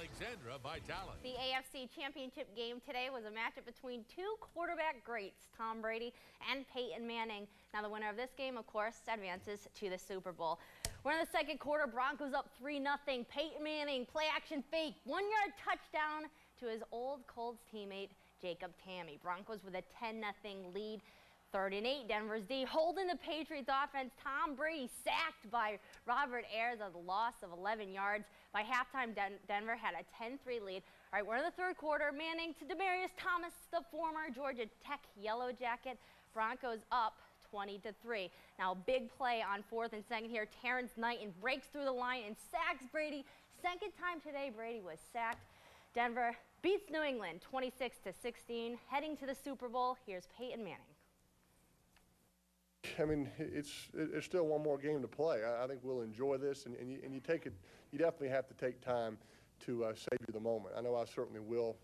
Alexandra Vitale. The AFC Championship game today was a matchup between two quarterback greats, Tom Brady and Peyton Manning. Now the winner of this game, of course, advances to the Super Bowl. We're in the second quarter. Broncos up 3-0. Peyton Manning, play action fake, 1-yard touchdown to his old Colts teammate, Jacob Tamme. Broncos with a 10-0 lead. 3rd and 8, Denver's D holding the Patriots offense. Tom Brady sacked by Robert Ayers at a loss of 11 yards. By halftime, Denver had a 10-3 lead. All right, we're in the third quarter. Manning to Demaryius Thomas, the former Georgia Tech Yellow Jacket. Broncos up 20-3. Now, big play on 4th and 2 here. Terrence Knighton breaks through the line and sacks Brady. Second time today, Brady was sacked. Denver beats New England 26-16. Heading to the Super Bowl, here's Peyton Manning. I mean, it's still one more game to play. I think we'll enjoy this, and you take it. You definitely have to take time to savor the moment. I know I certainly will.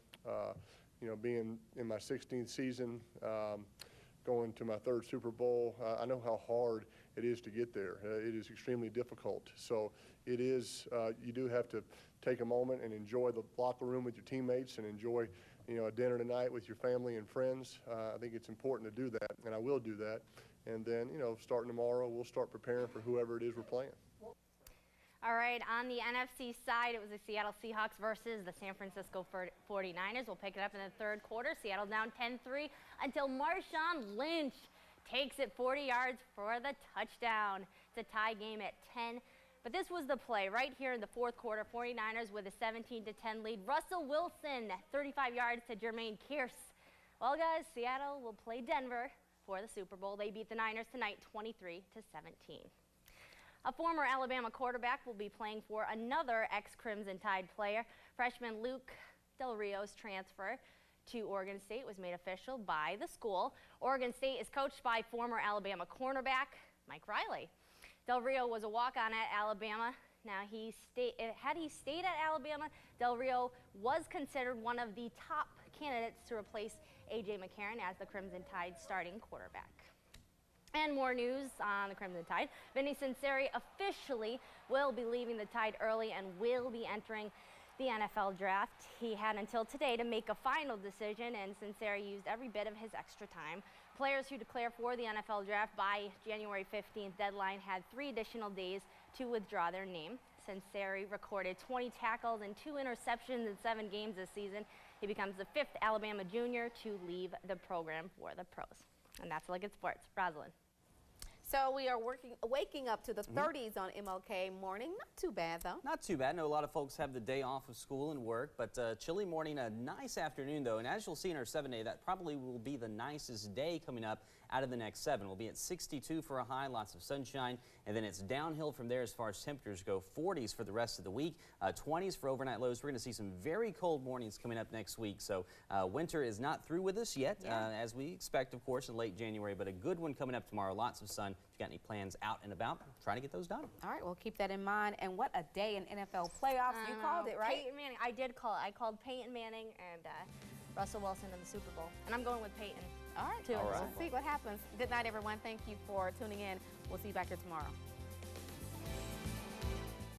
Being in my 16th season, going to my 3rd Super Bowl, I know how hard it is to get there. It is extremely difficult. So it is. You do have to take a moment and enjoy the locker room with your teammates and enjoy, a dinner tonight with your family and friends. I think it's important to do that, and I will do that. And then, starting tomorrow, we'll start preparing for whoever it is we're playing. All right, on the NFC side, it was the Seattle Seahawks versus the San Francisco 49ers. We'll pick it up in the third quarter. Seattle down 10-3 until Marshawn Lynch takes it 40 yards for the touchdown. It's a tie game at 10. But this was the play right here in the fourth quarter. 49ers with a 17-10 lead. Russell Wilson, 35 yards to Jermaine Kearse. Well, guys, Seattle will play Denver for the Super Bowl. They beat the Niners tonight 23-17. A former Alabama quarterback will be playing for another ex-Crimson Tide player. Freshman Luke Del Rio's transfer to Oregon State was made official by the school. Oregon State is coached by former Alabama cornerback Mike Riley. Del Rio was a walk-on at Alabama. Now, had he stayed at Alabama, Del Rio was considered one of the top candidates to replace A.J. McCarron as the Crimson Tide starting quarterback. And more news on the Crimson Tide. Vinny Sunseri officially will be leaving the Tide early and will be entering the NFL draft. He had until today to make a final decision, and Sunseri used every bit of his extra time. Players who declare for the NFL draft by January 15th deadline had 3 additional days to withdraw their name. Sunseri recorded 20 tackles and 2 interceptions in 7 games this season. He becomes the 5th Alabama junior to leave the program for the pros. And that's a look at sports. Rosalind. So we are waking up to the 30s on MLK morning. Not too bad, though. Not too bad. I know a lot of folks have the day off of school and work, but chilly morning, a nice afternoon, though. And as you'll see in our 7-day, that probably will be the nicest day coming up out of the next 7. We'll be at 62 for a high, lots of sunshine, and then it's downhill from there as far as temperatures go. 40s for the rest of the week, 20s for overnight lows. We're going to see some very cold mornings coming up next week. So winter is not through with us yet, as we expect, of course, in late January, but a good one coming up tomorrow. Lots of sun. If you got any plans out and about, try to get those done. All right, we'll keep that in mind. And what a day in NFL playoffs. You called it, right? Peyton Manning. I did call it. I called Peyton Manning and Russell Wilson in the Super Bowl. And I'm going with Peyton. All right. We'll see what happens. Good night, everyone. Thank you for tuning in. We'll see you back here tomorrow.